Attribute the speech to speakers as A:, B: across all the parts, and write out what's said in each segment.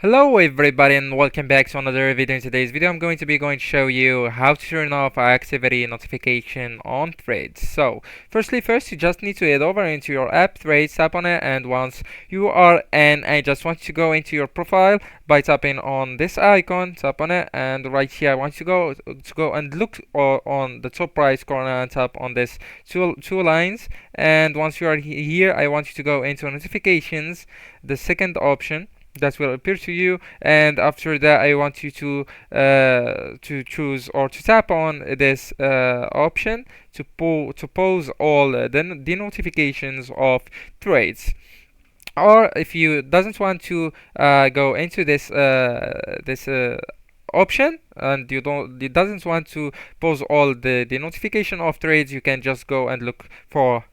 A: Hello everybody and welcome back to another video. In today's video I'm going to show you how to turn off activity notification on Threads. So first you just need to head over into your app Threads, tap on it, and once you are in, I just want you to go into your profile by tapping on this icon, tap on it, and right here I want you to go and look on the top right corner and tap on this two lines, and once you are here I want you to go into notifications, the second option that will appear to you, and after that I want you to choose or to tap on this option to pause all the notifications of Threads. Or if you doesn't want to go into this option, and you doesn't want to pause all the notification of Threads, you can just go and look for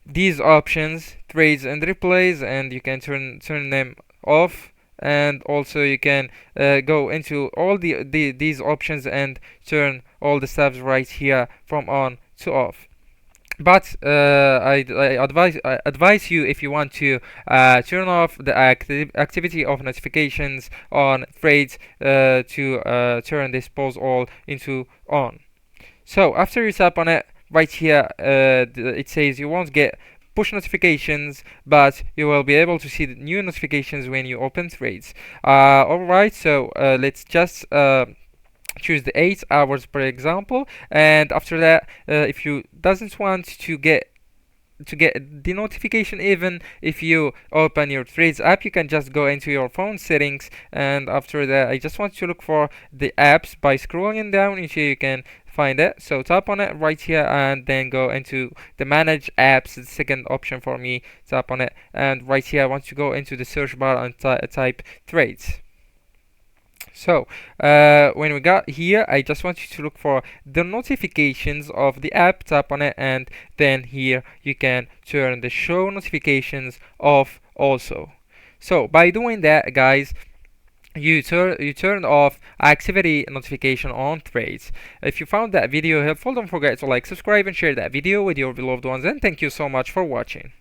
A: these options, Threads and replays, and you can turn them off. And also you can go into all these options and turn all the tabs right here from on to off. But I advise you, if you want to turn off the activity of notifications on Threads, to turn this pause all into on. So after you tap on it, right here it says you won't get push notifications, but you will be able to see the new notifications when you open Threads. Alright, so let's just choose the 8 hours per example, and after that if you doesn't want to get the notification even if you open your Threads app, you can just go into your phone settings, and after that I just want to look for the apps by scrolling down until you can find it. So tap on it right here and then go into the manage apps, the second option for me. Tap on it, and right here I want to go into the search bar and type Threads. So when we got here, I just want you to look for the notifications of the app, tap on it, and then here you can turn the show notifications off also. So by doing that, guys, you turned off activity notification on Threads. If you found that video helpful, don't forget to like, subscribe, and share that video with your beloved ones, and thank you so much for watching.